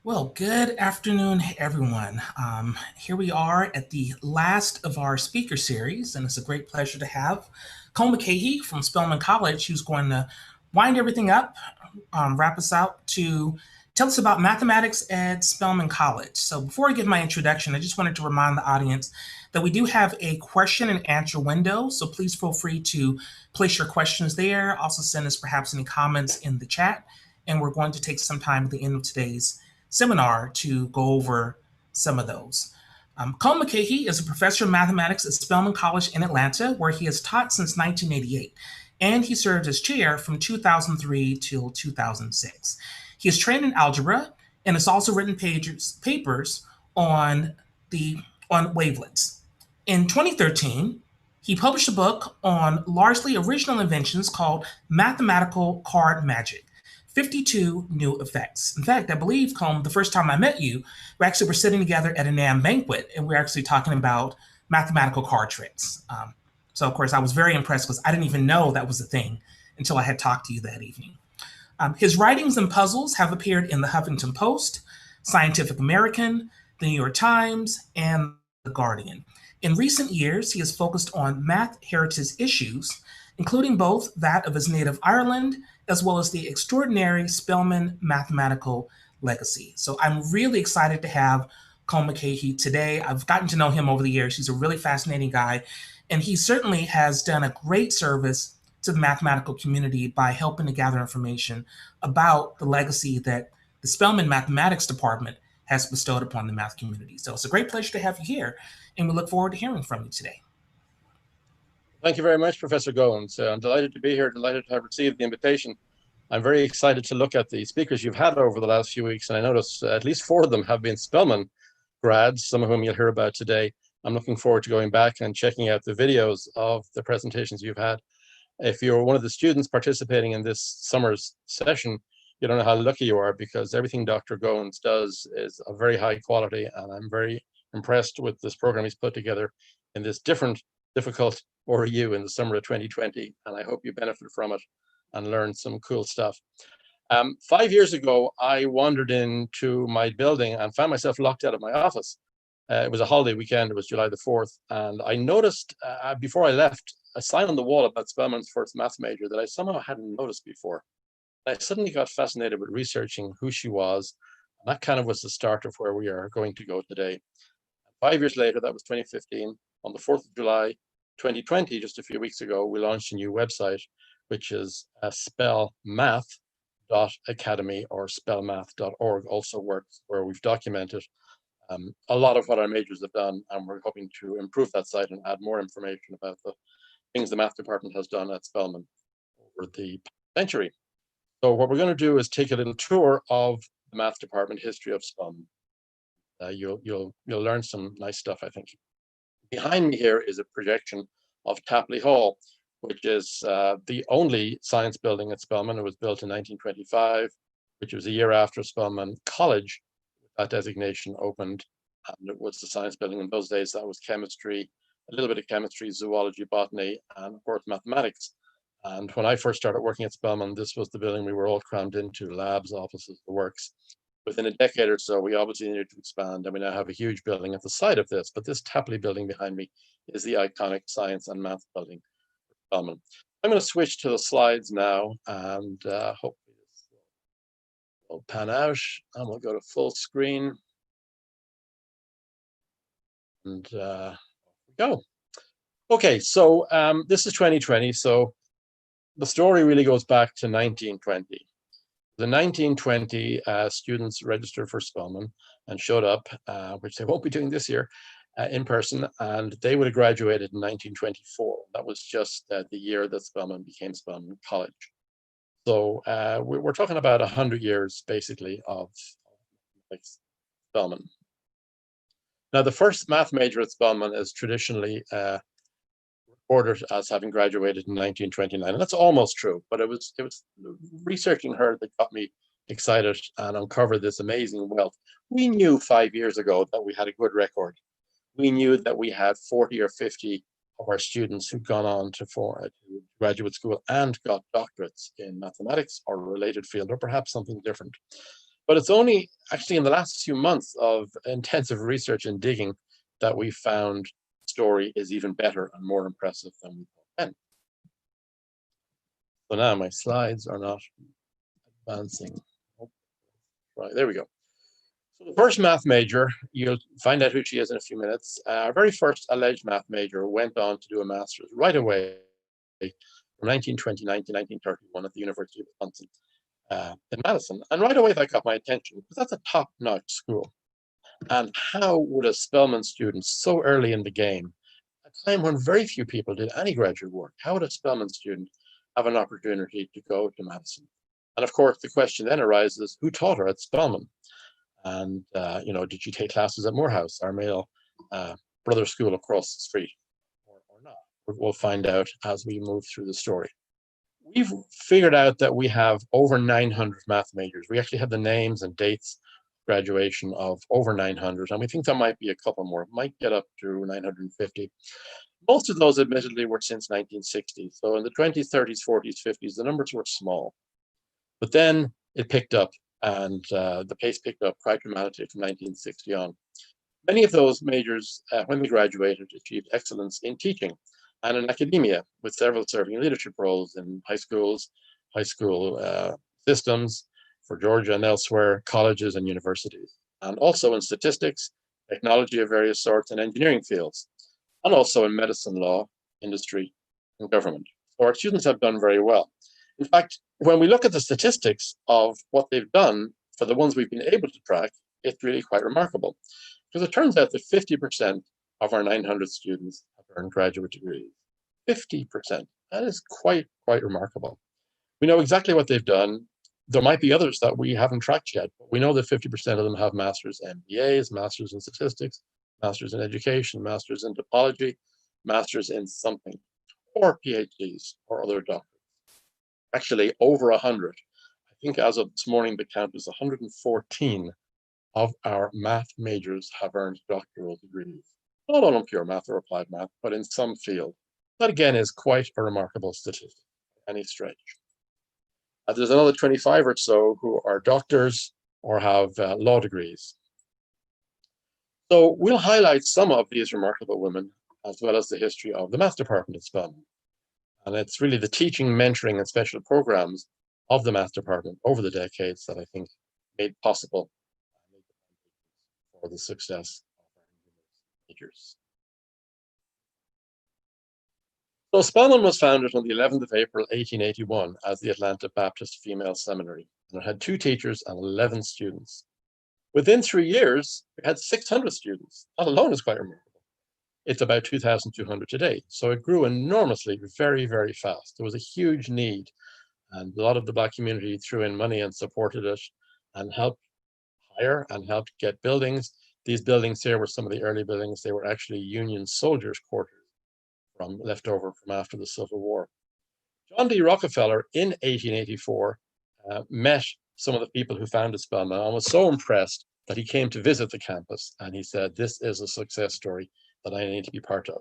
Well, good afternoon, everyone. Here we are at the last of our speaker series, and it's a great pleasure to have Colm Mulcahy from Spelman College, who's going to wind everything up, wrap us out to tell us about mathematics at Spelman College. So before I give my introduction, I just wanted to remind the audience that we do have a question and answer window, so please feel free to place your questions there. Also send us perhaps any comments in the chat, and we're going to take some time at the end of today's seminar to go over some of those. Colm Mulcahy is a professor of mathematics at Spelman College in Atlanta, where he has taught since 1988, and he served as chair from 2003 till 2006. He is trained in algebra and has also written papers on wavelets. In 2013, he published a book on largely original inventions called Mathematical Card Magic: 52 New Effects. In fact, I believe, Colm, the first time I met you, we actually were sitting together at a NAM banquet, and we were actually talking about mathematical card tricks. So, of course, I was very impressed because I didn't even know that was a thing until I had talked to you that evening. His writings and puzzles have appeared in the Huffington Post, Scientific American, the New York Times, and the Guardian. In recent years, he has focused on math heritage issues, including both that of his native Ireland as well as the extraordinary Spelman mathematical legacy. So I'm really excited to have Colm Mulcahy today. I've gotten to know him over the years. He's a really fascinating guy, and he certainly has done a great service to the mathematical community by helping to gather information about the legacy that the Spelman Mathematics Department has bestowed upon the math community. So it's a great pleasure to have you here, and we look forward to hearing from you today. Thank you very much, Professor Goins. I'm delighted to be here, delighted to have received the invitation. I'm very excited to look at the speakers you've had over the last few weeks, and I notice at least 4 of them have been Spelman grads, some of whom you'll hear about today. I'm looking forward to going back and checking out the videos of the presentations you've had. If you're one of the students participating in this summer's session, you don't know how lucky you are, because everything Dr. Goins does is of very high quality, and I'm very impressed with this program he's put together in this difficult RU in the summer of 2020, and I hope you benefit from it and learn some cool stuff. 5 years ago, I wandered into my building and found myself locked out of my office. It was a holiday weekend, it was July the 4th, and I noticed before I left a sign on the wall about Spelman's first math major that I somehow hadn't noticed before. I suddenly got fascinated with researching who she was, and that kind of was the start of where we are going to go today. 5 years later, that was 2015, on the 4th of July, 2020, just a few weeks ago, we launched a new website, which is spellmath.academy, or spellmath.org also works, where we've documented a lot of what our majors have done, and we're hoping to improve that site and add more information about the things the math department has done at Spelman over the century. So what we're going to do is take a little tour of the math department history of Spelman. You'll learn some nice stuff, I think. Behind me here is a projection of Tapley Hall, which is the only science building at Spelman. It was built in 1925, which was a year after Spelman College. That designation opened, and it was the science building in those days. That was chemistry, a little bit of chemistry, zoology, botany, and of course mathematics. And when I first started working at Spelman, this was the building we were all crammed into: labs, offices, the works. Within a decade or so, we obviously needed to expand, and we now have a huge building at the side of this. But this Tapley building behind me is the iconic science and math building for Spelman. I'm going to switch to the slides now, and hopefully this will pan out, and we'll go to full screen. And go. Okay, so this is 2020, so the story really goes back to 1920. The 1920 students registered for Spelman and showed up, which they won't be doing this year, in person, and they would have graduated in 1924. That was just the year that Spelman became Spelman College. So we're talking about 100 years, basically, of Spelman. Now, the first math major at Spelman is traditionally recorded as having graduated in 1929, and that's almost true, but it was researching her that got me excited and uncovered this amazing wealth. We knew 5 years ago that we had a good record. We knew that we had 40 or 50 of our students who'd gone on to graduate school and got doctorates in mathematics or a related field, or perhaps something different. But it's only actually in the last few months of intensive research and digging that we found the story is even better and more impressive than we thought then. So now my slides are not advancing. Right, there we go. So the first math major, you'll find out who she is in a few minutes. Our very first alleged math major went on to do a master's right away from 1929 to 1931 at the University of Wisconsin in Madison. And right away that got my attention because that's a top-notch school. And how would a Spelman student so early in the game, at a time when very few people did any graduate work, how would a Spelman student have an opportunity to go to Madison? And of course, the question then arises, who taught her at Spelman? And, did she take classes at Morehouse, our male brother school across the street, or not? We'll find out as we move through the story. We've figured out that we have over 900 math majors. We actually have the names and dates graduation of over 900, and we think there might be a couple more. It might get up to 950. Most of those, admittedly, were since 1960. So in the 20s, 30s, 40s, 50s, the numbers were small. But then it picked up, and the pace picked up quite dramatically from 1960 on. Many of those majors, when they graduated, achieved excellence in teaching and in academia, with several serving in leadership roles in high school systems for Georgia and elsewhere, colleges and universities, and also in statistics, technology of various sorts, and engineering fields, and also in medicine, law, industry, and government. So our students have done very well. In fact, when we look at the statistics of what they've done for the ones we've been able to track, it's really quite remarkable. Because it turns out that 50% of our 900 students have earned graduate degrees. 50%. That is quite remarkable. We know exactly what they've done. There might be others that we haven't tracked yet, but we know that 50% of them have masters, MBAs, masters in statistics, masters in education, masters in topology, masters in something, or PhDs or other doctorates. Actually, over 100. I think as of this morning, the count is 114 of our math majors have earned doctoral degrees. Not all in pure math or applied math, but in some field. That again is quite a remarkable statistic, any stretch. There's another 25 or so who are doctors or have law degrees. So we'll highlight some of these remarkable women, as well as the history of the math department at Spelman. And it's really the teaching, mentoring, and special programs of the math department over the decades that I think made possible for the success of our majors. So Spelman was founded on the 11th of April, 1881 as the Atlanta Baptist Female Seminary, and it had 2 teachers and 11 students. Within 3 years, it had 600 students. That alone is quite remarkable. It's about 2,200 today. So it grew enormously, very fast. There was a huge need, and a lot of the Black community threw in money and supported it and helped hire and helped get buildings. These buildings here were some of the early buildings. They were actually Union soldiers' quarters left over from after the Civil War. John D. Rockefeller in 1884 met some of the people who founded Spelman and was so impressed that he came to visit the campus, and he said, this is a success story that I need to be part of.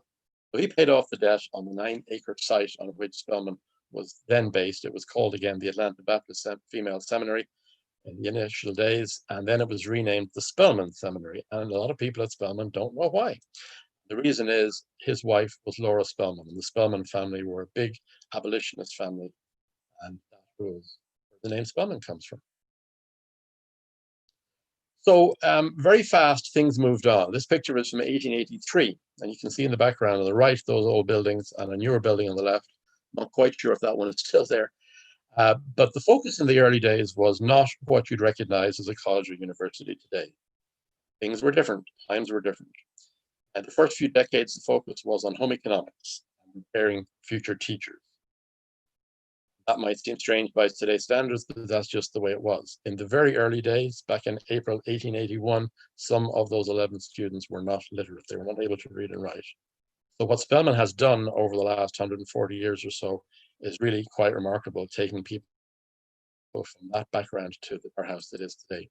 So he paid off the debt on the 9-acre site on which Spelman was then based. It was called again the Atlanta Baptist Female Seminary in the initial days, and then it was renamed the Spelman Seminary, and a lot of people at Spelman don't know why. The reason is his wife was Laura Spelman, and the Spelman family were a big abolitionist family, and that was where the name Spelman comes from. So very fast, things moved on. This picture is from 1883, and you can see in the background on the right, those old buildings, and a newer building on the left. Not quite sure if that one is still there. But the focus in the early days was not what you'd recognize as a college or university today. Things were different, times were different. And the first few decades, the focus was on home economics and preparing future teachers. That might seem strange by today's standards, but that's just the way it was. In the very early days, back in April 1881, some of those 11 students were not literate. They were not able to read and write. So what Spelman has done over the last 140 years or so is really quite remarkable, taking people from that background to the powerhouse that is today.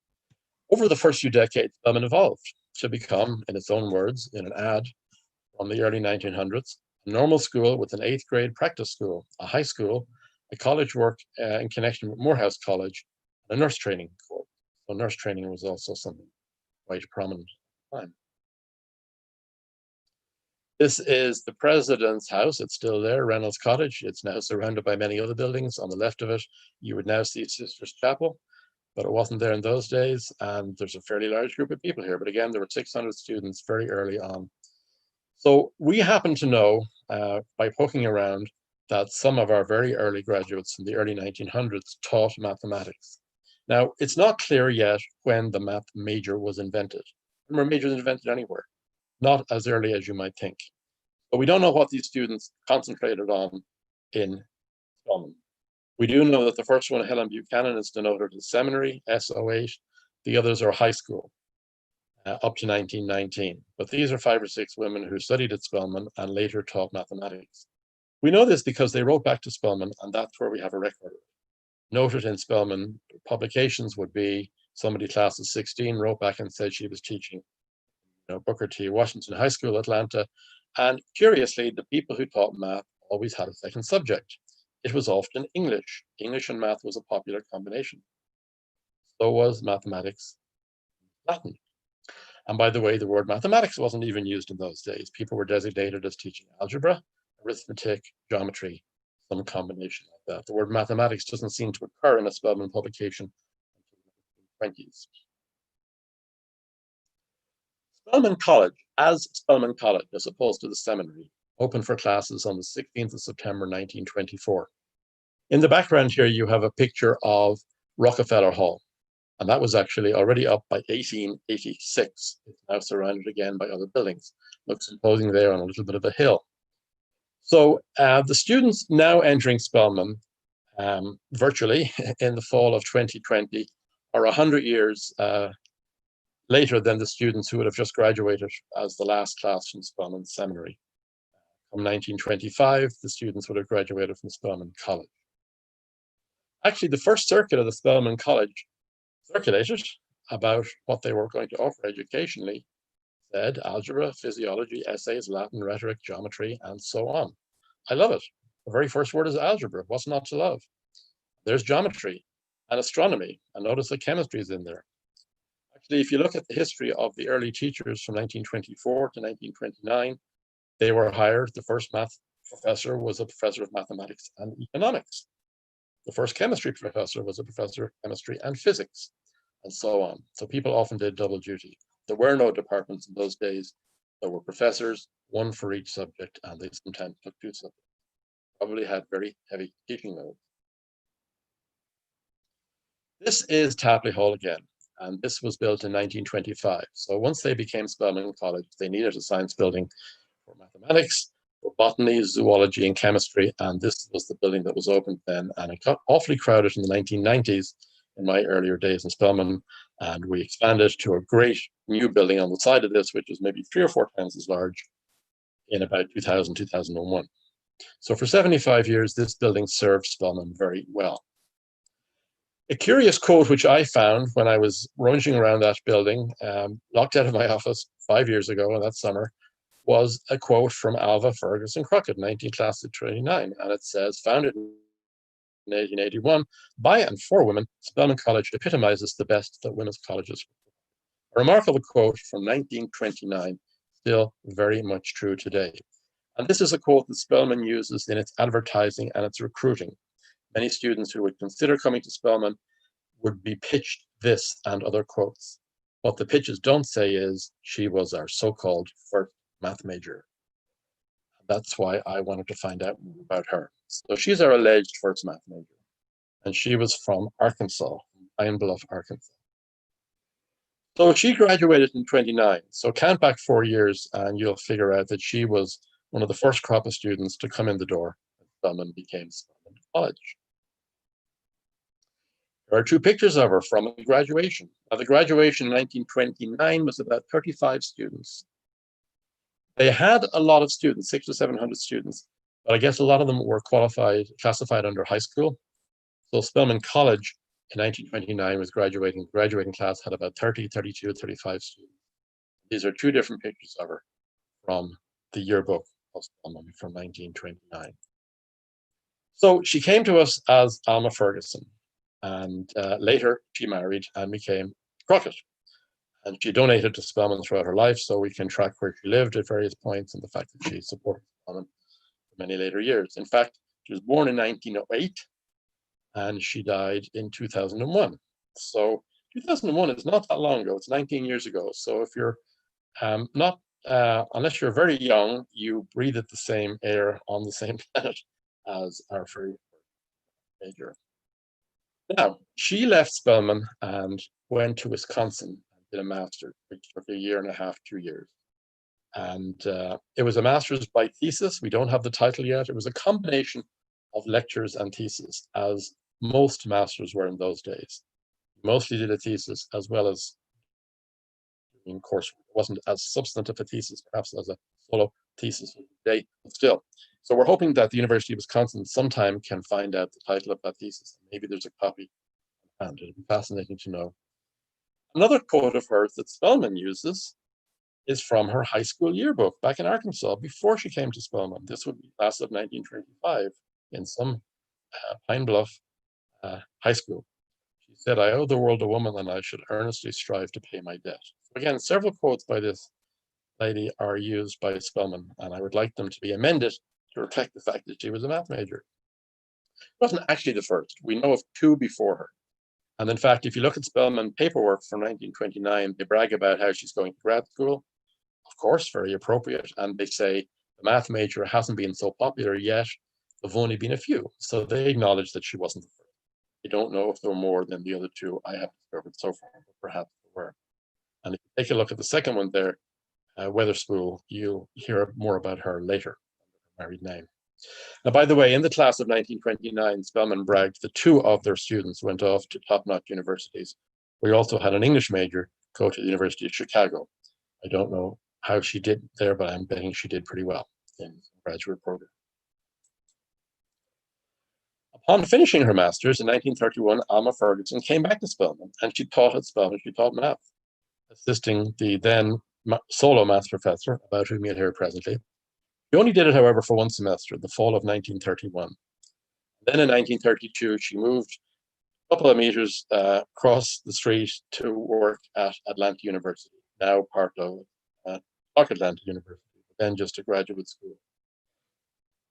Over the first few decades, Spelman evolved to become, in its own words, in an ad from the early 1900s, a normal school with an 8th grade practice school, a high school, a college work in connection with Morehouse College, and a nurse training course. So nurse training was also something quite prominent at the time. This is the president's house. It's still there, Reynolds Cottage. It's now surrounded by many other buildings. On the left of it, you would now see Sisters Chapel, but it wasn't there in those days. And there's a fairly large group of people here. But again, there were 600 students very early on. So we happen to know by poking around that some of our very early graduates in the early 1900s taught mathematics. Now, it's not clear yet when the math major was invented. Remember, majors invented anywhere, not as early as you might think. But we don't know what these students concentrated on in Spelman. We do know that the first one, Helen Buchanan, is denoted as seminary, S08. The others are high school, up to 1919. But these are 5 or 6 women who studied at Spelman and later taught mathematics. We know this because they wrote back to Spelman, and that's where we have a record. Noted in Spelman publications would be somebody class of 16 wrote back and said she was teaching Booker T. Washington High School, Atlanta. And curiously, the people who taught math always had a second subject. It was often English. English and math was a popular combination. So was mathematics, Latin. And by the way, the word mathematics wasn't even used in those days. People were designated as teaching algebra, arithmetic, geometry, some combination like that. The word mathematics doesn't seem to occur in a Spelman publication until the 1920s. Spelman College, as Spelman College, as opposed to the seminary, opened for classes on the 16th of September, 1924. In the background here, you have a picture of Rockefeller Hall, and that was actually already up by 1886. It's now surrounded again by other buildings. Looks imposing there on a little bit of a hill. So the students now entering Spelman virtually in the fall of 2020 are 100 years later than the students who would have just graduated as the last class from Spelman Seminary. From 1925, the students would have graduated from Spelman College. Actually, the first circuit of the Spelman College circulated about what they were going to offer educationally, said algebra, physiology, essays, Latin, rhetoric, geometry, and so on. I love it. The very first word is algebra. What's not to love? There's geometry and astronomy, and notice that chemistry is in there. Actually, if you look at the history of the early teachers from 1924 to 1929, they were hired. The first math professor was a professor of mathematics and economics. The first chemistry professor was a professor of chemistry and physics, and so on. So people often did double duty. There were no departments in those days. There were professors, one for each subject, and they sometimes took 2 subjects. Probably had very heavy teaching loads. This is Tapley Hall again, and this was built in 1925. So once they became Spelman College, they needed a science building for mathematics, for botany, zoology, and chemistry, and this was the building that was opened then, and it got awfully crowded in the 1990s in my earlier days in Spelman, and we expanded to a great new building on the side of this, which is maybe 3 or 4 times as large, in about 2000, 2001. So for 75 years, this building served Spelman very well. A curious quote which I found when I was rummaging around that building, locked out of my office 5 years ago in that summer, was a quote from Alva Ferguson Crockett, 19th class of 29, and it says, founded in 1881 by and for women, Spelman College epitomizes the best that women's colleges. A remarkable quote from 1929, still very much true today. And this is a quote that Spelman uses in its advertising and its recruiting. Many students who would consider coming to Spelman would be pitched this and other quotes. What the pitches don't say is, she was our so-called first math major. That's why I wanted to find out more about her. So she's our alleged first math major, and she was from Arkansas, Pine Bluff, Arkansas. So she graduated in 29. So count back 4 years and you'll figure out that she was one of the first crop of students to come in the door when Spelman became Spelman College. There are 2 pictures of her from a graduation. Now, the graduation in 1929 was about 35 students. They had a lot of students, 600 to 700 students, but I guess a lot of them were classified under high school. So Spelman College in 1929 was graduating class had about 30, 32, 35 students. These are 2 different pictures of her from the yearbook of Spelman from 1929. So she came to us as Alma Ferguson, And later, she married and became Crockett. And she donated to Spelman throughout her life, so we can track where she lived at various points and the fact that she supported Spelman for many later years. In fact, she was born in 1908 and she died in 2001. So 2001 is not that long ago, it's 19 years ago. So if you're unless you're very young, you breathe at the same air on the same planet as our very major. Now, she left Spelman and went to Wisconsin and did a master's, which took a year and a half, 2 years. And it was a master's by thesis. We don't have the title yet. It was a combination of lectures and thesis, as most masters were in those days. Mostly did a thesis as well as in coursework. It wasn't as substantive a thesis, perhaps as a solo thesis today, but still. So we're hoping that the University of Wisconsin sometime can find out the title of that thesis. Maybe there's a copy, and it'll be fascinating to know. Another quote of hers that Spelman uses is from her high school yearbook back in Arkansas before she came to Spelman. This would be class of 1925 in some Pine Bluff high school. She said, "I owe the world a woman and I should earnestly strive to pay my debt." So again, several quotes by this lady are used by Spelman, and I would like them to be amended to reflect the fact that she was a math major. She wasn't actually the first. We know of two before her. And in fact, if you look at Spelman paperwork from 1929, they brag about how she's going to grad school. Of course, very appropriate. And they say the math major hasn't been so popular yet. There've only been a few. So they acknowledge that she wasn't the first. I don't know if there were more than the other two I have discovered so far, but perhaps there were. And if you take a look at the second one there, Weatherspool, you'll hear more about her later, her married name. Now, by the way, in the class of 1929, Spelman bragged that 2 of their students went off to top-notch universities. We also had an English major go to the University of Chicago. I don't know how she did there, but I'm betting she did pretty well in the graduate program. Upon finishing her master's in 1931, Alma Ferguson came back to Spelman, and she taught at Spelman. She taught math, assisting the then solo math professor, about whom you'll hear presently. She only did it, however, for 1 semester, the fall of 1931. Then in 1932, she moved a couple of meters across the street to work at Atlanta University, now part of Atlanta University, but then just a graduate school.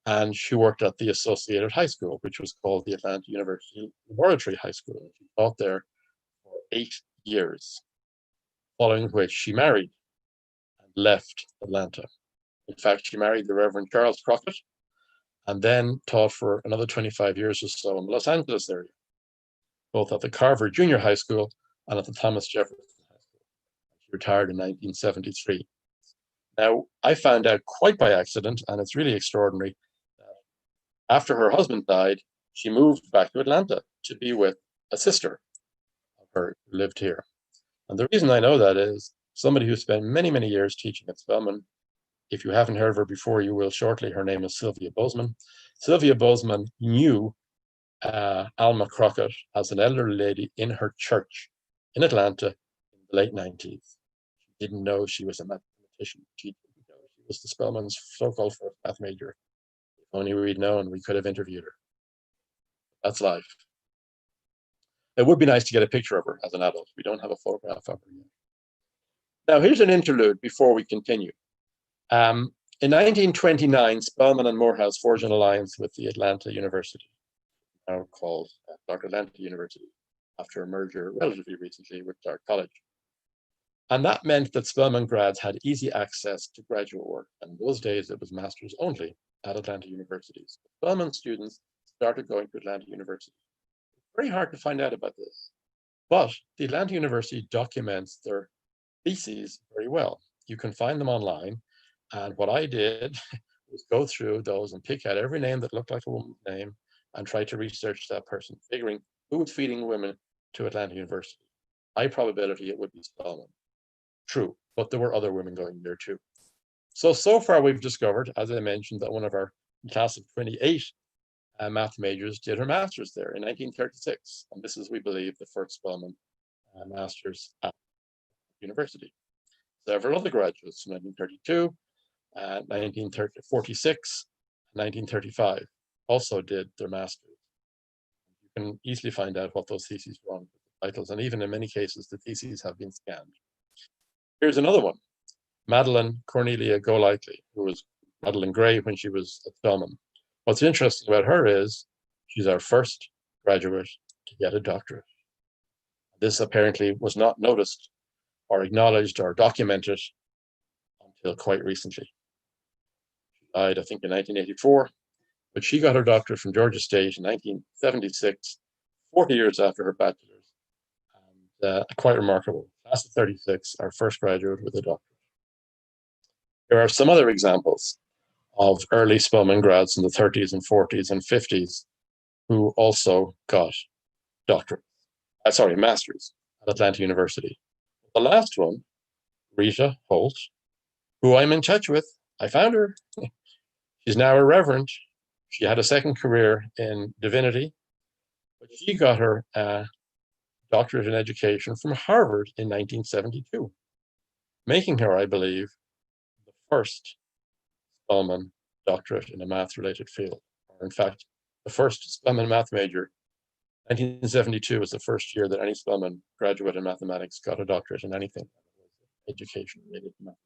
And she worked at the Associated High School, which was called the Atlanta University Laboratory High School. She taught there for 8 years, following which she married and left Atlanta. In fact, she married the Reverend Charles Crockett and then taught for another 25 years or so in the Los Angeles area, both at the Carver Junior High School and at the Thomas Jefferson High School. She retired in 1973. Now, I found out quite by accident, and it's really extraordinary, that after her husband died, she moved back to Atlanta to be with a sister of her who lived here. And the reason I know that is somebody who spent many, many years teaching at Spelman. If you haven't heard of her before, you will shortly. Her name is Sylvia Bozeman. Sylvia Bozeman knew Alma Crockett as an elderly lady in her church in Atlanta in the late 90s. She didn't know she was a mathematician. She didn't know she was the Spelman's so-called first math major. If only we'd known, we could have interviewed her. That's life. It would be nice to get a picture of her as an adult. We don't have a photograph of her yet. Now, here's an interlude before we continue. In 1929, Spelman and Morehouse forged an alliance with the Atlanta University, now called Dr. Atlanta University, after a merger relatively recently with Dark College. And that meant that Spelman grads had easy access to graduate work. And in those days, it was masters only at Atlanta University. So Spelman students started going to Atlanta University. It's very hard to find out about this, but the Atlanta University documents their theses very well. You can find them online. And what I did was go through those and pick out every name that looked like a woman's name and try to research that person, figuring who was feeding women to Atlanta University. High probability it would be Spelman. True, but there were other women going there too. So far we've discovered, as I mentioned, that one of our class of 28 math majors did her master's there in 1936. And this is, we believe, the first Spelman master's at the university. Several other graduates from 1932, 1946, 1935 also did their master's. You can easily find out what those theses were on, titles, and even in many cases, the theses have been scanned. Here's another one, Madeline Cornelia Golightly, who was Madeline Gray when she was at Spelman. What's interesting about her is she's our first graduate to get a doctorate. This apparently was not noticed or acknowledged or documented until quite recently. She died, I think, in 1984, but she got her doctorate from Georgia State in 1976, 40 years after her bachelor's. And quite remarkable. Class of 36, our first graduate with a doctorate. There are some other examples of early Spelman grads in the 30s and 40s and 50s who also got masters at Atlanta University. The last one, Rita Holt, who I'm in touch with. I found her. She's now a reverend. She had a second career in divinity, but she got her doctorate in education from Harvard in 1972, making her, I believe, the first Spelman doctorate in a math-related field, or in fact, the first Spelman math major. 1972 was the first year that any Spelman graduate in mathematics got a doctorate in anything education related to mathematics.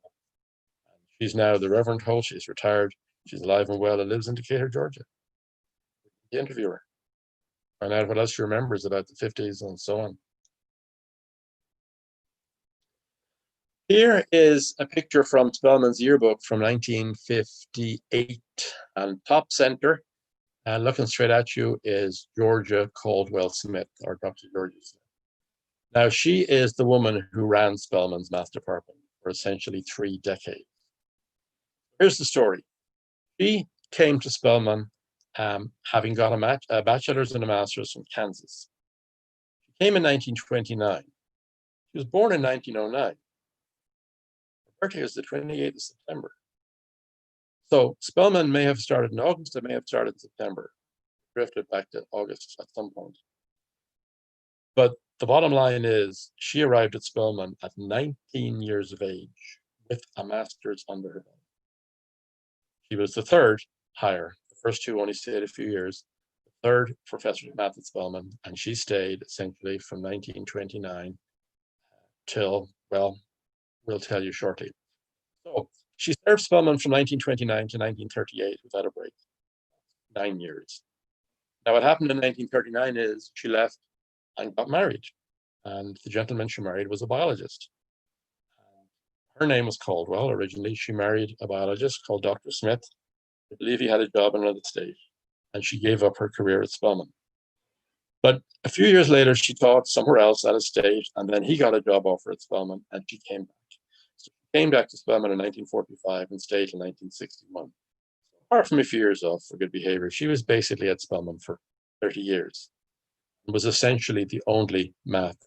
And she's now the Reverend Holt. She's retired. She's alive and well and lives in Decatur, Georgia. The interviewer. Find out what else she remembers about the 50s and so on. Here is a picture from Spelman's yearbook from 1958. And top center, and looking straight at you, is Georgia Caldwell Smith, or Dr. Georgia Smith. Now, she is the woman who ran Spelman's math department for essentially 3 decades. Here's the story. She came to Spelman having got a bachelor's and a master's from Kansas. She came in 1929. She was born in 1909. Her birthday was the 28th of September. So Spelman may have started in August, it may have started in September, drifted back to August at some point. But the bottom line is she arrived at Spelman at 19 years of age with a master's under her belt. She was the third hire. The first 2 only stayed a few years. The third professor of math at Spelman, and she stayed essentially from 1929 till, well, we'll tell you shortly. So she served Spelman from 1929 to 1938 without a break, 9 years. Now, what happened in 1939 is she left and got married. And the gentleman she married was a biologist. Her name was Caldwell. Originally, she married a biologist called Dr. Smith. I believe he had a job in another state, and she gave up her career at Spelman. But a few years later, she taught somewhere else at a state, and then he got a job offer at Spelman, and she came back. So she came back to Spelman in 1945 and stayed in 1961. Apart from a few years off for good behavior, she was basically at Spelman for 30 years and was essentially the only math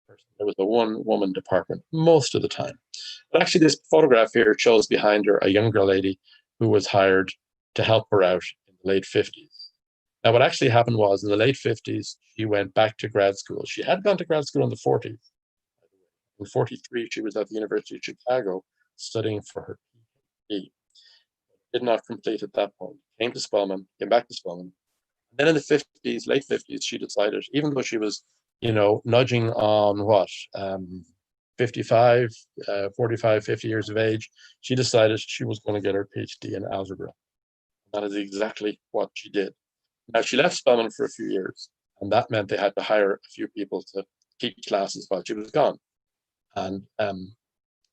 person. There was a one-woman department most of the time. But actually, this photograph here shows behind her a younger lady who was hired to help her out in the late 50s. Now, what actually happened was in the late 50s, she went back to grad school. She had gone to grad school in the 40s. In 43, she was at the University of Chicago studying for her PhD. Did not complete at that point. Came to Spelman, came back to Spelman. And then in the 50s, late 50s, she decided, even though she was, nudging on what, 55, 45, 50 years of age, she decided she was going to get her PhD in algebra. That is exactly what she did. Now, she left Spelman for a few years, and that meant they had to hire a few people to teach classes while she was gone. And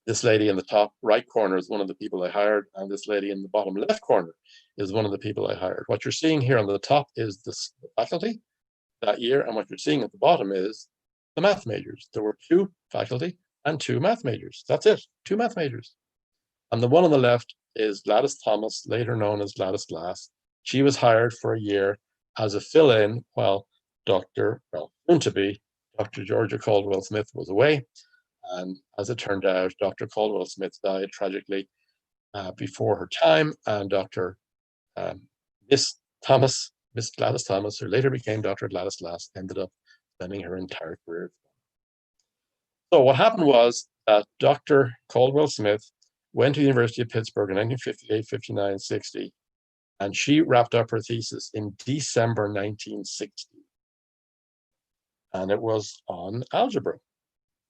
this lady in the top right corner is one of the people I hired, and this lady in the bottom left corner is one of the people I hired. What you're seeing here on the top is the faculty that year, and what you're seeing at the bottom is the math majors. There were 2 faculty and 2 math majors. That's it, 2 math majors. And the one on the left is Gladys Thomas, later known as Gladys Glass. She was hired for a year as a fill-in while soon to be, Dr. Georgia Caldwell Smith was away. And as it turned out, Dr. Caldwell Smith died tragically before her time, and Dr. Miss Gladys Thomas, who later became Dr. Gladys Glass, ended up spending her entire career. So what happened was that Dr. Caldwell Smith went to the University of Pittsburgh in 1958, 59, 60, and she wrapped up her thesis in December 1960. and it was on algebra,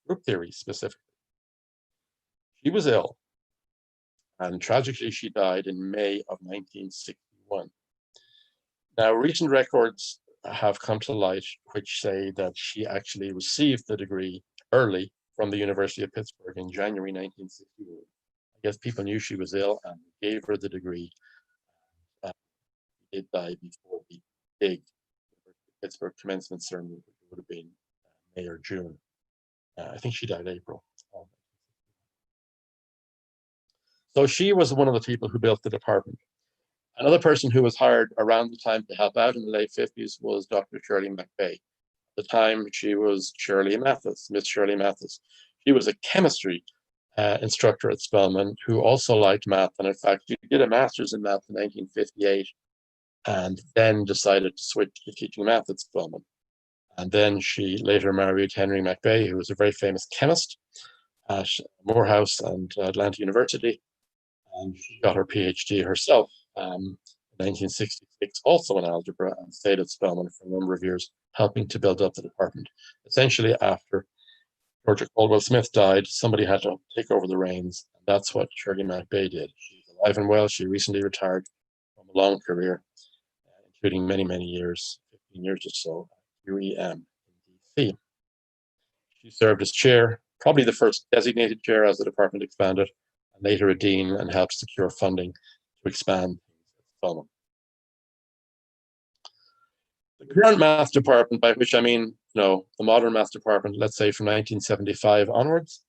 group theory specifically. She was ill, and tragically she died in May of 1961. Now, recent records have come to light which say that she actually received the degree early from the University of Pittsburgh in January 1961. I guess people knew she was ill and gave her the degree. She did die before the big Pittsburgh commencement ceremony, which would have been May or June. I think she died April. So she was one of the people who built the department. Another person who was hired around the time to help out in the late 50s was Dr. Shirley McVeigh. At the time, she was Shirley Mathis, Miss Shirley Mathis. She was a chemistry instructor at Spelman who also liked math. And in fact, she did a master's in math in 1958 and then decided to switch to teaching math at Spelman. And then she later married Henry McVeigh, who was a very famous chemist at Morehouse and Atlanta University. And she got her PhD herself in 1966, also in algebra, and stayed at Spelman for a number of years, helping to build up the department. Essentially, after Georgia Caldwell Smith died, somebody had to take over the reins, and that's what Shirley McVeigh did. She's alive and well. She recently retired from a long career, including many, many years, 15 years or so, at UEM in DC. She served as chair, probably the first designated chair as the department expanded, and later a dean, and helped secure funding to expand Spelman. The current math department, by which I mean, the modern math department, let's say from 1975 onwards,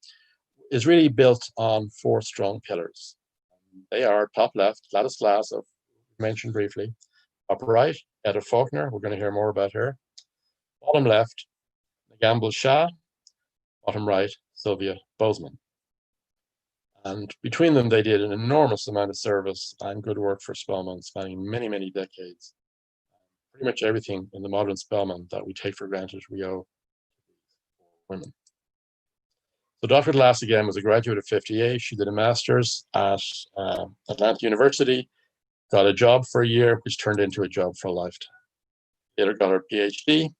is really built on 4 strong pillars. They are top left, Gladys Glass, I've mentioned briefly. Top right, Etta Faulkner, we're going to hear more about her. Bottom left, Gamble Shah. Bottom right, Sylvia Bozeman. And between them, they did an enormous amount of service and good work for Spelman, spanning many, many decades. Pretty much everything in the modern Spelman that we take for granted, we owe to women. So Dr. Glass, again, was a graduate of 58. She did a master's at Atlanta University, got a job for a year, which turned into a job for a lifetime. Later got her PhD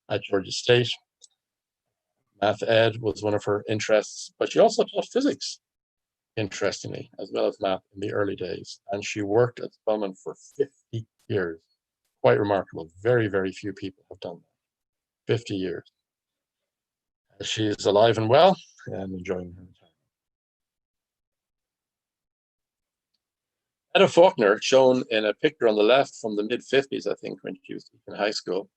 at Georgia State. Math ed was one of her interests, but she also taught physics, interestingly, as well as math in the early days. And she worked at Spelman for 50 years. Quite remarkable. Very, very few people have done that. 50 years. She is alive and well and enjoying her time. Etta Faulkner, shown in a picture on the left from the mid-50s, I think, when she was in high school.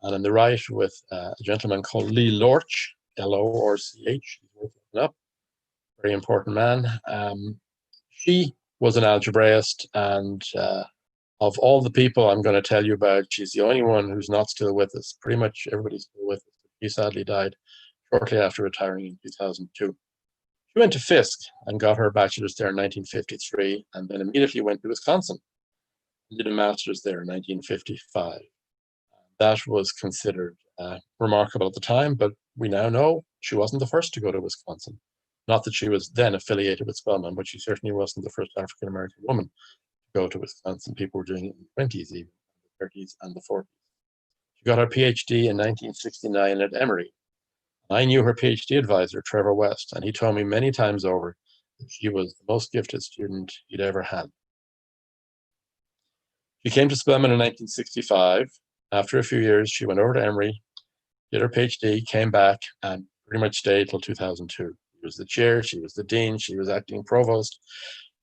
And on the right with a gentleman called Lee Lorch, L-O-R-C-H. He's worth looking up. Very important man. She was an algebraist, and of all the people I'm going to tell you about, she's the only one who's not still with us. Pretty much everybody's still with us. She sadly died shortly after retiring in 2002. She went to Fisk and got her bachelor's there in 1953, and then immediately went to Wisconsin and did a master's there in 1955. That was considered remarkable at the time, but we now know she wasn't the first to go to Wisconsin. Not that she was then affiliated with Spelman, but she certainly wasn't the first African-American woman to go to Wisconsin. People were doing it in the 20s, even the 30s and the 40s. She got her PhD in 1969 at Emory. I knew her PhD advisor, Trevor West, and he told me many times over that she was the most gifted student he'd ever had. She came to Spelman in 1965. After a few years, she went over to Emory, did her PhD, came back, and pretty much stayed till 2002. She was the chair, she was the dean, she was acting provost.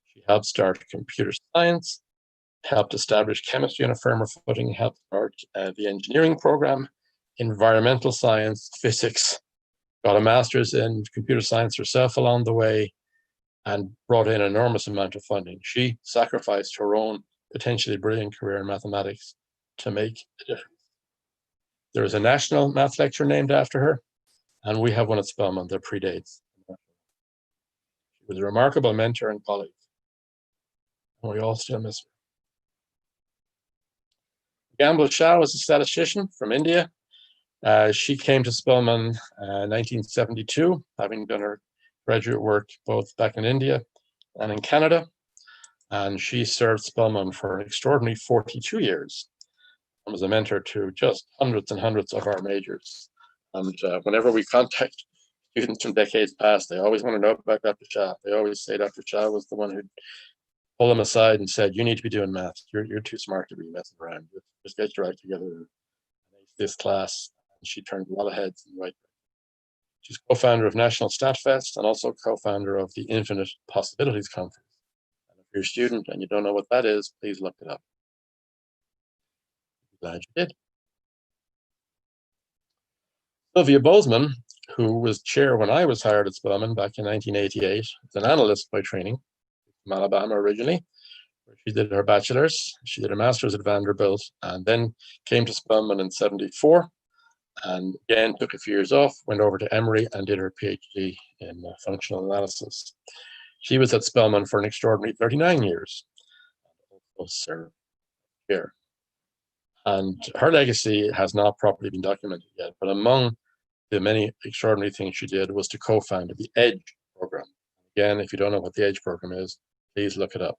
She helped start computer science, helped establish chemistry on a firmer footing, helped start the engineering program, environmental science, physics, got a master's in computer science herself along the way, and brought in an enormous amount of funding. She sacrificed her own potentially brilliant career in mathematics to make a difference. There is a national math lecture named after her, and we have one at Spelman that predates. She was a remarkable mentor and colleague, and we all still miss her. Gamble Shah was a statistician from India. She came to Spelman in 1972, having done her graduate work both back in India and in Canada. And she served Spelman for an extraordinary 42 years. and was a mentor to just hundreds and hundreds of our majors. And whenever we contact students from decades past, they always want to know about Dr. Chap. They always say Dr. Chap was the one who pulled them aside and said, "You need to be doing math. You're too smart to be messing around. Just get your act together and ace this class." And she turned a lot of heads in the right. She's co-founder of National StatFest and also co-founder of the Infinite Possibilities Conference. And if you're a student and you don't know what that is, please look it up. I'm glad you did. Sylvia Bozeman, who was chair when I was hired at Spelman back in 1988, is an analyst by training, from Alabama originally, where she did her bachelor's. She did her master's at Vanderbilt and then came to Spelman in '74. And again, took a few years off, went over to Emory and did her PhD in functional analysis. She was at Spelman for an extraordinary 39 years, also served here. And her legacy has not properly been documented yet, but among the many extraordinary things she did was to co-found the EDGE program. Again, if you don't know what the EDGE program is, please look it up.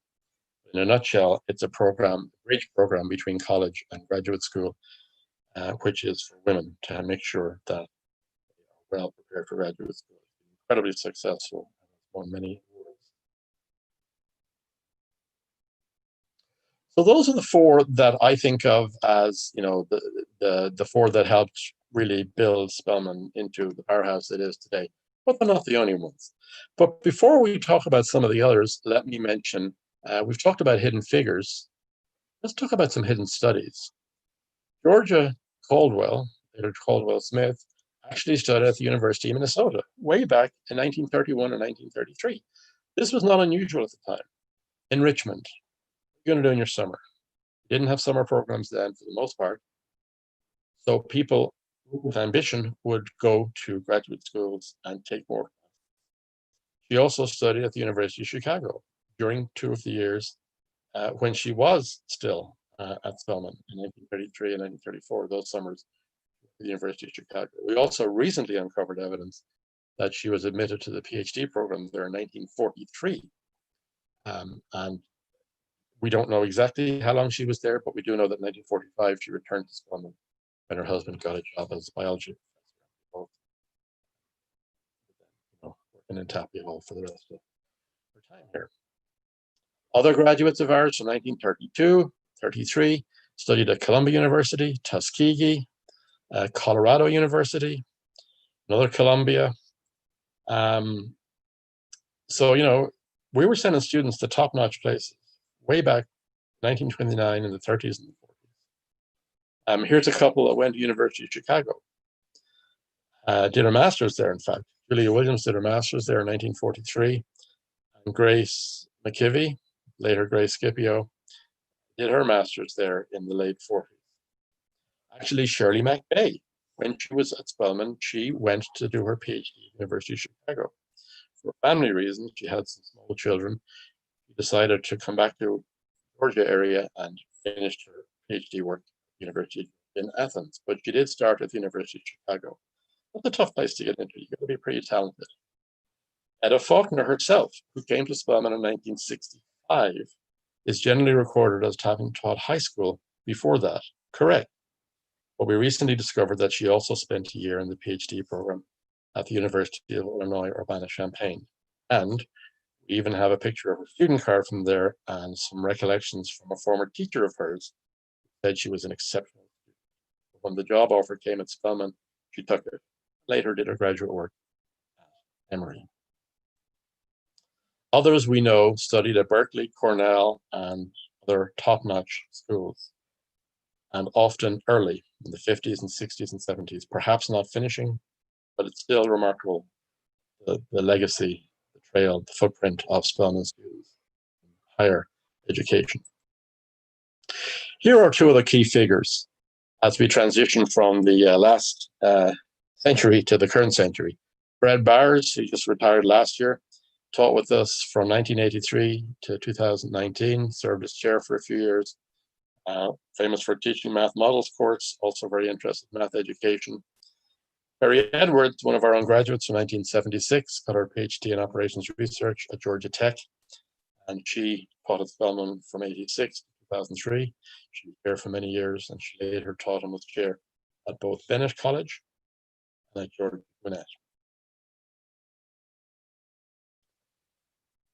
In a nutshell, it's a program, a bridge program between college and graduate school, which is for women to make sure that they are well prepared for graduate school. It's incredibly successful and won many awards. So those are the four that I think of as, the four that helped really build Spelman into the powerhouse it is today, but they're not the only ones. But before we talk about some of the others, let me mention, we've talked about hidden figures. Let's talk about some hidden studies. Georgia Caldwell, later Caldwell Smith, actually studied at the University of Minnesota way back in 1931 and 1933. This was not unusual at the time. Enrichment. What are you going to do in your summer? You didn't have summer programs then for the most part. So people with ambition would go to graduate schools and take more. She also studied at the University of Chicago during 2 of the years when she was still at Spelman in 1933 and 1934, those summers at the University of Chicago. We also recently uncovered evidence that she was admitted to the PhD program there in 1943. And we don't know exactly how long she was there, but we do know that in 1945 she returned to Spelman when her husband got a job as a biology professor, working in Tapley Hall for the rest of her time here. Other graduates of ours from 1932, 33, studied at Columbia University, Tuskegee, Colorado University, another Columbia. So, we were sending students to top-notch places way back 1929 in the 30s and the 40s. Here's a couple that went to University of Chicago. Did her master's there, in fact. Julia Williams did her master's there in 1943. And Grace McAfee, later Grace Scipio, did her master's there in the late 40s. Actually, Shirley McBay, when she was at Spelman, she went to do her PhD at the University of Chicago. For family reasons, she had some small children. She decided to come back to the Georgia area and finished her PhD work at the University in Athens. But she did start at the University of Chicago. That's a tough place to get into. You've got to be pretty talented. Etta Faulkner herself, who came to Spelman in 1965, is generally recorded as having taught high school before that. Correct. But we recently discovered that she also spent a year in the PhD program at the University of Illinois, Urbana-Champaign. And we even have a picture of her student card from there and some recollections from a former teacher of hers who said she was an exceptional student. When the job offer came at Spelman, she took it. Later did her graduate work at Emory. Others we know studied at Berkeley, Cornell, and other top-notch schools, and often early in the 50s and 60s and 70s, perhaps not finishing, but it's still remarkable, the legacy, the trail, the footprint of Spelman students in higher education. Here are two of the key figures as we transition from the last century to the current century. Fred Bowers, who just retired last year, taught with us from 1983 to 2019, served as chair for a few years, famous for teaching math models course, also very interested in math education. Perry Edwards, one of our own graduates from 1976, got her PhD in operations research at Georgia Tech, and she taught at Spelman from 86 to 2003. She was there for many years, and she later taught and was chair at both Bennett College and at George Gwinnett.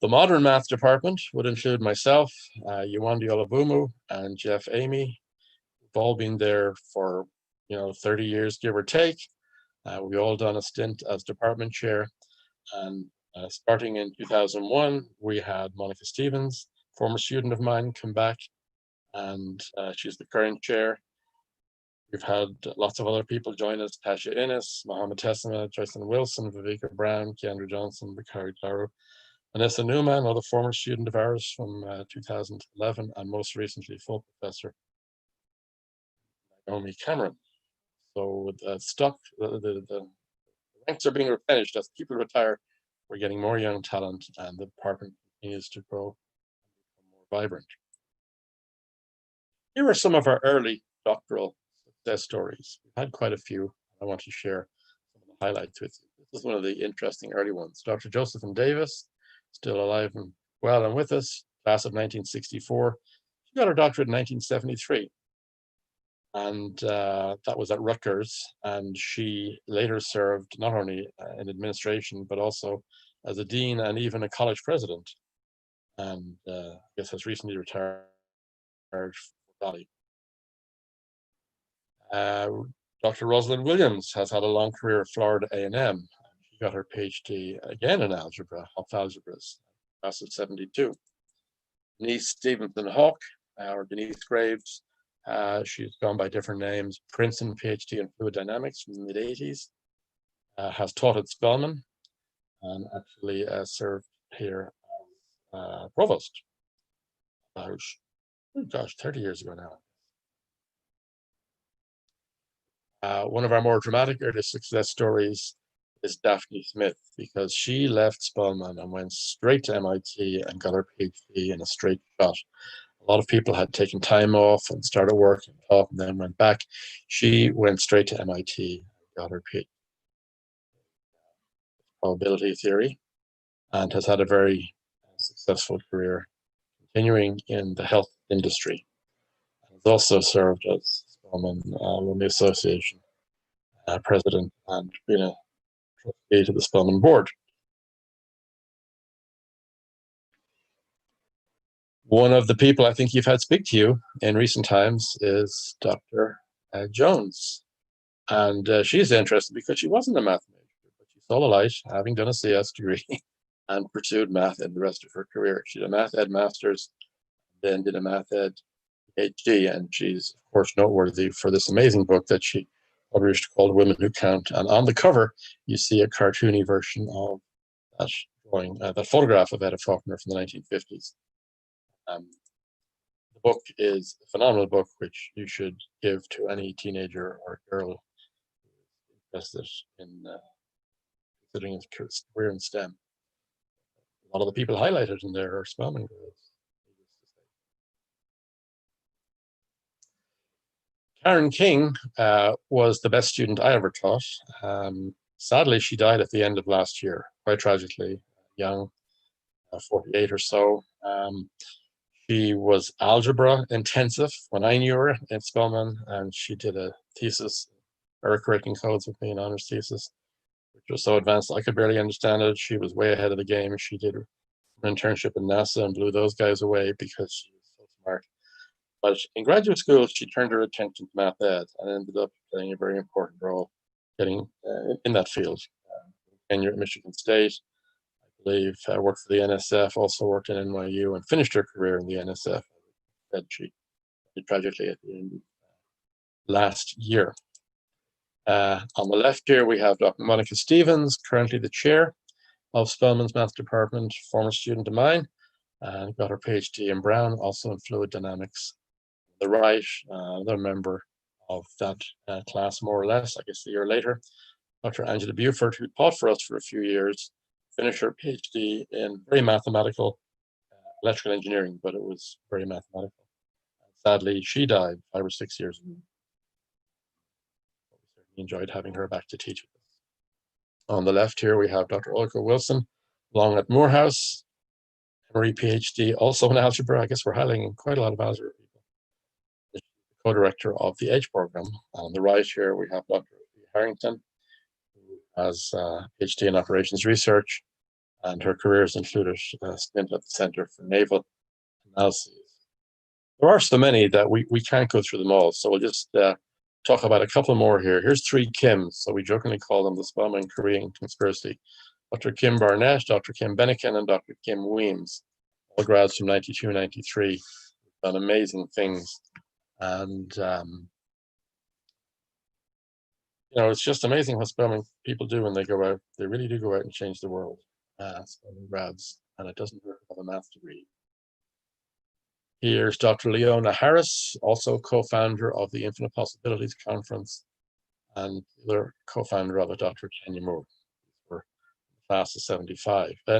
The modern math department would include myself, Yewande Olabumu, and Jeff Amy. We've all been there for 30 years, give or take. We've all done a stint as department chair, and starting in 2001, we had Monica Stevens, former student of mine, come back, and she's the current chair. We've had lots of other people join us: Tasha Innes, Mohammed Tessima, Jocelyn Wilson, Viveka Brown, Keandra Johnson, Bakari Claro, Vanessa Newman, another former student of ours from 2011, and most recently full professor Naomi Cameron. So the ranks are being replenished as people retire. We're getting more young talent, and the department continues to grow and become more vibrant. Here are some of our early doctoral success stories. We've had quite a few. I want to share some of the highlights with you. This is one of the interesting early ones. Dr. Josephine Davis, still alive and well and with us, class of 1964. She got her doctorate in 1973. And that was at Rutgers, and she later served not only in administration, but also as a dean and even a college president, and I guess has recently retired from Valley. Dr. Rosalyn Williams has had a long career at Florida A&M. She got her PhD again in algebra, Hopf algebras, class of 72. Denise Stevenson Hawk, or Denise Graves, she's gone by different names: Princeton PhD in fluid dynamics from the mid-80s, has taught at Spelman, and actually served here as provost about, 30 years ago now. One of our more dramatic early success stories is Daphne Smith, because she left Spelman and went straight to MIT and got her PhD in a straight shot. A lot of people had taken time off and started work and taught and then went back. She went straight to MIT and got her PhD in probability theory, and has had a very successful career continuing in the health industry. Has also served as Spelman Alumni Association president and been a trustee to the Spelman board. One of the people I think you've had speak to you in recent times is Dr. Jones. And she's interested because she wasn't a math major, but she saw the light, having done a CS degree, and pursued math in the rest of her career. She did a math ed master's, then did a math ed PhD, and she's, of course, noteworthy for this amazing book that she published called Women Who Count. And on the cover, you see a cartoony version of that drawing, that photograph of Etta Faulkner from the 1950s. The book is a phenomenal book, which you should give to any teenager or girl who is interested in considering a career in STEM. A lot of the people highlighted in there are Spelman girls. Karen King was the best student I ever taught. Sadly, she died at the end of last year, quite tragically, young, 48 or so. She was algebra intensive when I knew her at Spelman, and she did a thesis, error correcting codes with me, an honors thesis, which was so advanced I could barely understand it. She was way ahead of the game. She did an internship in NASA and blew those guys away because she was so smart. But in graduate school, she turned her attention to math ed and ended up playing a very important role getting in that field. Tenure at Michigan State, I believe, worked for the NSF, also worked in NYU, and finished her career in the NSF. That she did tragically at the end of last year. On the left here, we have Dr. Monica Stevens, currently the chair of Spelman's math department, former student of mine, and got her PhD in Brown, also in fluid dynamics. On the right, another member of that class, more or less, I guess a year later, Dr. Angela Buford, who taught for us for a few years, finished her PhD in very mathematical electrical engineering, but it was very mathematical. Sadly, she died 5 or 6 years ago. We certainly enjoyed having her back to teach with us. On the left here, we have Dr. Ulrika Wilson, along at Morehouse, Emory PhD, also in algebra. I guess we're highlighting quite a lot of algebra people. co-director of the EDGE program. On the right here, we have Dr. Harrington, who has a PhD in operations research, and her career has included a stint at the Center for Naval Analyses. There are so many that we can't go through them all, so we'll just talk about a couple more here. Here's three Kims, so we jokingly call them the Spelman Korean conspiracy. Dr. Kim Barnett, Dr. Kim Benniken, and Dr. Kim Weems, all grads from 92, 93, done amazing things. And, you know, it's just amazing what Spelman people do when they go out. They really do go out and change the world, Spelman grads, and it doesn't hurt to have a math degree. Here's Dr. Leona Harris, also co-founder of the Infinite Possibilities Conference, and the co-founder of it, Dr. Kenya Moore. We're class of 95. They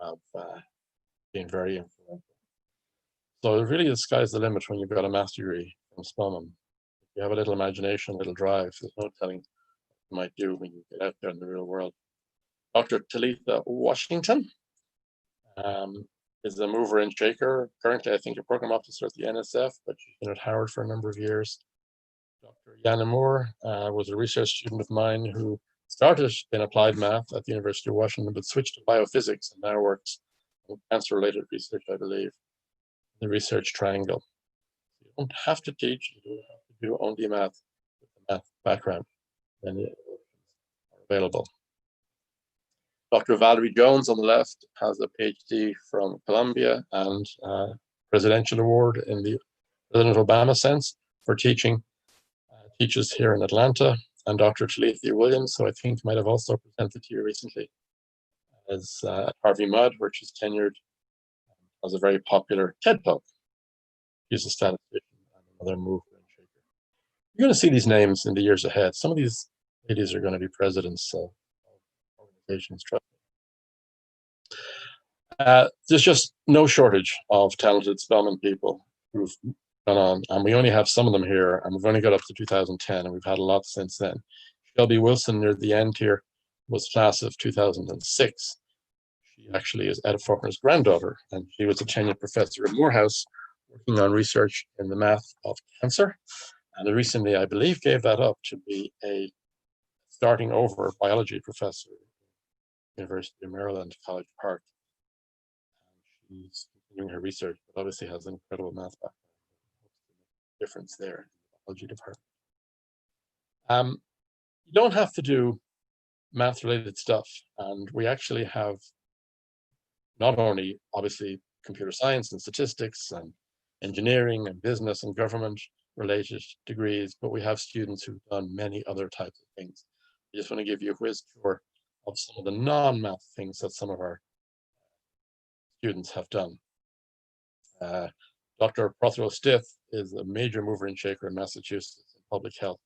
have been very influential. So really the sky's the limit when you've got a master's degree from Spelman. If you have a little imagination, a little drive, there's no telling what you might do when you get out there in the real world. Dr. Talitha Washington is a mover and shaker. Currently, I think a program officer at the NSF, but she's been at Howard for a number of years. Dr. Yana Moore was a research student of mine who started in applied math at the University of Washington, but switched to biophysics and now works on cancer-related research, I believe, the research triangle. You don't have to teach, you don't have to do only math with a math background, and it are available. Dr. Valerie Jones on the left has a PhD from Columbia and a presidential award in the President Obama sense for teaching, teaches here in Atlanta. And Dr. Talitha Williams, who I think might have also presented here recently, is at Harvey Mudd, where she's tenured, as a very popular TED Talk. She's a statistician and another mover and shaker. You're going to see these names in the years ahead. Some of these ladies are going to be presidents of organizations. There's just no shortage of talented Spelman people who've gone on, and we only have some of them here, and we've only got up to 2010, and we've had a lot since then. Shelby Wilson, near the end here, was class of 2006. She actually is Ed Faulkner's granddaughter, and she was a tenured professor at Morehouse, working on research in the math of cancer, and recently, I believe, gave that up to be a starting over biology professor at the University of Maryland, College Park. And she's continuing her research, but obviously has an incredible math background. Difference there in the biology department. You don't have to do math-related stuff, and we actually have not only obviously computer science and statistics and engineering and business and government related degrees, but we have students who've done many other types of things. I just want to give you a whiz tour of some of the non-math things that some of our students have done. Dr. Prothero Stith is a major mover and shaker in Massachusetts in public health.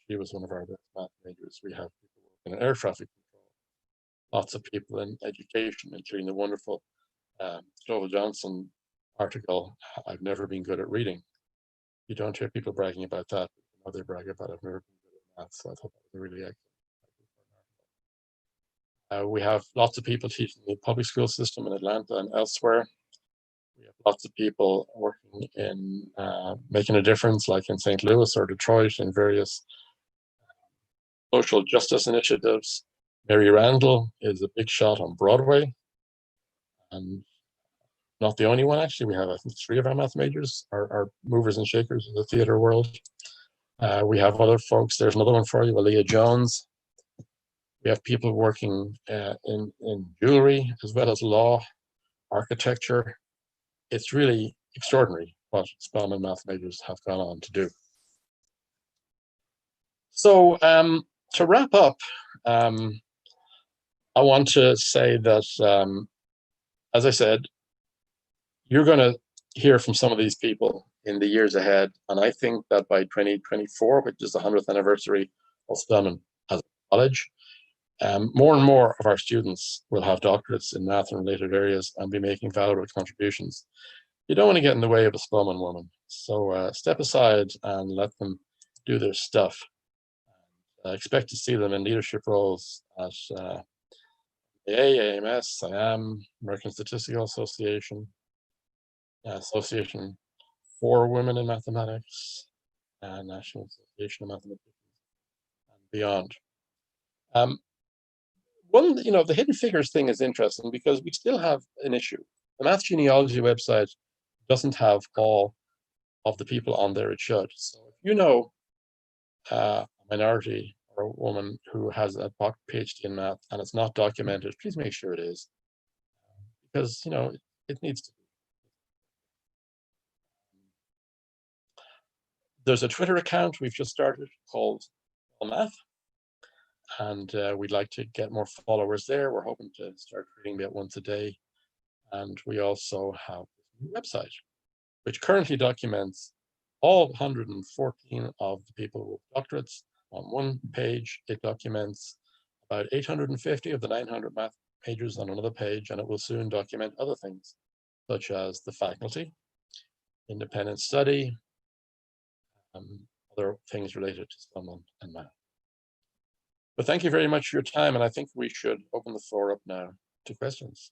She was one of our best math majors. We have people working in air traffic control, lots of people in education, including the wonderful Stovall Johnson article, I've never been good at reading. You don't hear people bragging about that, but they brag about I've never been good at math, so I thought that was really excellent. We have lots of people teaching the public school system in Atlanta and elsewhere. We have lots of people working in making a difference, like in St. Louis or Detroit, in various social justice initiatives. Mary Randall is a big shot on Broadway, and not the only one, actually. We have, I think, 3 of our math majors are movers and shakers in the theater world. We have other folks. There's another one for you, Valerie Jones. We have people working in jewelry, as well as law, architecture. It's really extraordinary what Spelman math majors have gone on to do. So to wrap up, I want to say that, as I said, you're going to hear from some of these people in the years ahead. And I think that by 2024, which is the 100th anniversary of Spelman as a college, more and more of our students will have doctorates in math and related areas and be making valuable contributions. You don't want to get in the way of a Spelman woman. So step aside and let them do their stuff. Expect to see them in leadership roles at AMS, IAM, American Statistical Association, for Women in Mathematics and National Association of Mathematicians and beyond. The hidden figures thing is interesting because we still have an issue. The Math Genealogy website doesn't have all of the people on there it should. So if you know a minority or a woman who has a PhD in math and it's not documented, please make sure it is, because it needs to be. There's a Twitter account we've just started called Nonmath, and we'd like to get more followers there. We're hoping to start reading about once a day, and we also have a new website which currently documents all 114 of the people with doctorates. On one page, it documents about 850 of the 900 math majors on another page, and it will soon document other things, such as the faculty, independent study, other things related to Spelman and math. But thank you very much for your time, and I think we should open the floor up now to questions.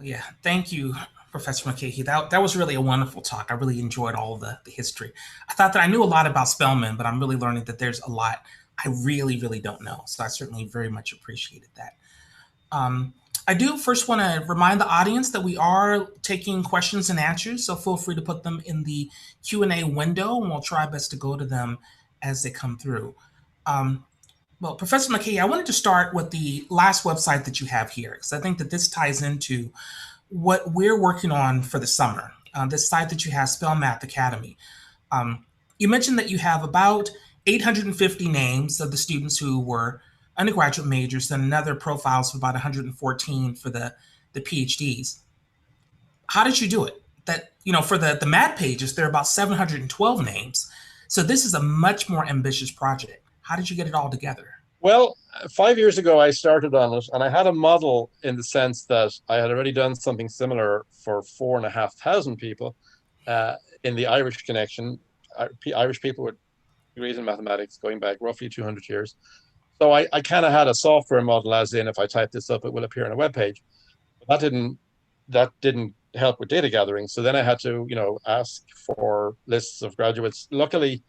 Yeah, thank you, Professor Mulcahy. That was really a wonderful talk. I really enjoyed all of the history. I thought that I knew a lot about Spelman, but I'm really learning that there's a lot I really, really don't know. So I certainly very much appreciated that. I do first want to remind the audience that we are taking questions and answers, so feel free to put them in the Q&A window, and we'll try our best to go to them as they come through. Well, Professor Mulcahy, I wanted to start with the last website that you have here, because I think that this ties into what we're working on for the summer. This site that you have, Spellmath Academy. You mentioned that you have about 850 names of the students who were undergraduate majors, and another profiles of about 114 for the PhDs. How did you do it? That, for the math pages, there are about 712 names. So this is a much more ambitious project. How did you get it all together? Well, 5 years ago, I started on it, and I had a model in the sense that I had already done something similar for 4,500 people in the Irish connection, Irish people with degrees in mathematics going back roughly 200 years. So I kind of had a software model, as in if I type this up, it will appear on a web page. But that didn't help with data gathering. So then I had to, ask for lists of graduates. Luckily,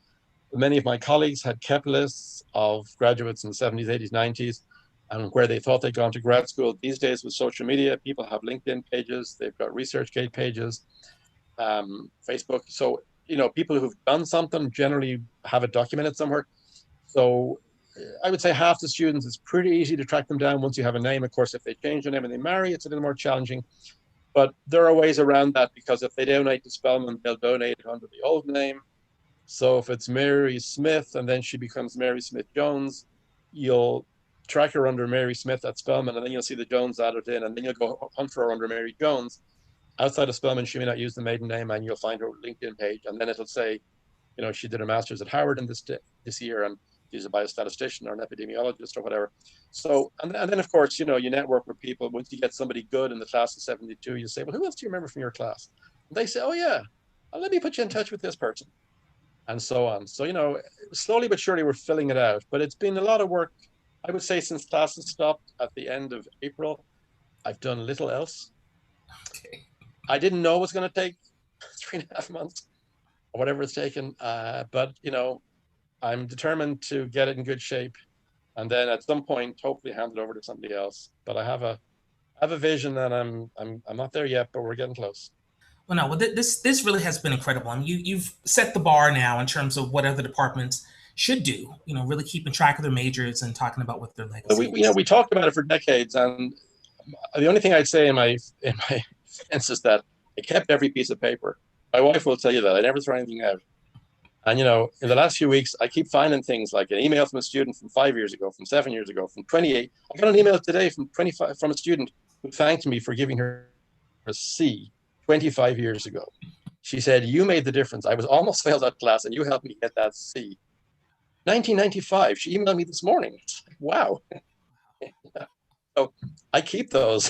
many of my colleagues had kept lists of graduates in the 70s, 80s, 90s, and where they thought they'd gone to grad school. These days with social media, people have LinkedIn pages, they've got ResearchGate pages, Facebook. So, people who've done something generally have it documented somewhere. So I would say half the students, it's pretty easy to track them down once you have a name. Of course, if they change their name and they marry, it's a little more challenging. But there are ways around that, because if they donate to Spelman, they'll donate under the old name. So if it's Mary Smith and then she becomes Mary Smith Jones, you'll track her under Mary Smith at Spelman, and then you'll see the Jones added in, and then you'll go hunt for her under Mary Jones. Outside of Spelman, she may not use the maiden name, and you'll find her LinkedIn page, and then it'll say, she did a master's at Howard in this year, and she's a biostatistician or an epidemiologist or whatever. So, and then of course, you network with people. Once you get somebody good in the class of 72, you say, well, who else do you remember from your class? And they say, oh yeah, let me put you in touch with this person. And so on. So, slowly but surely we're filling it out, but it's been a lot of work. I would say since classes stopped at the end of April, I've done little else. Okay. I didn't know it was going to take 3.5 months or whatever it's taken. But, I'm determined to get it in good shape, and then at some point, hopefully hand it over to somebody else. But I have a vision, and I'm not there yet, but we're getting close. Well, no, this really has been incredible. I mean, you've set the bar now in terms of what other departments should do. Really keeping track of their majors and talking about what their legacy. We talked about it for decades, and the only thing I'd say in my defense is that I kept every piece of paper. My wife will tell you that I never throw anything out. And in the last few weeks, I keep finding things like an email from a student from 5 years ago, from 7 years ago, from 28. I got an email today from a student who thanked me for giving her a C 25 years ago. She said, you made the difference. I was almost failed that class, and you helped me get that C. 1995, she emailed me this morning. It's like, wow. So I keep those,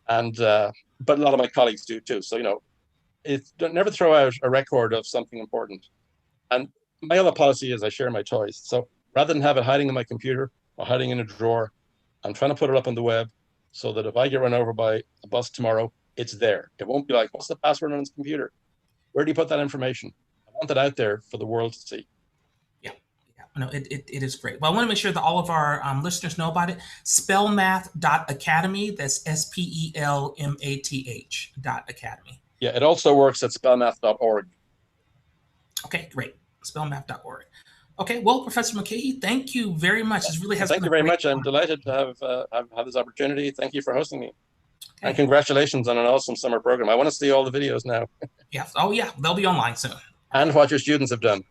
and but a lot of my colleagues do too. So, never throw out a record of something important. And my other policy is I share my toys. So rather than have it hiding in my computer or hiding in a drawer, I'm trying to put it up on the web so that if I get run over by a bus tomorrow, it's there. It won't be like, what's the password on his computer? Where do you put that information? I want it out there for the world to see. Yeah, yeah. No, it is great. Well, I want to make sure that all of our listeners know about it. Spellmath.academy. That's SPELMATH.academy. Yeah, it also works at spellmath.org. Okay, great. Spellmath.org. Okay, well, Professor Mulcahy, thank you very much. This really has Thank been you very much. I'm delighted to have this opportunity. Thank you for hosting me. Okay. And congratulations on an awesome summer program. I want to see all the videos now. Yeah. Oh, yeah. They'll be online soon. And what your students have done.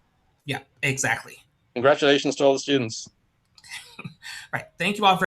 Yeah, exactly. Congratulations to all the students. Right. Thank you all very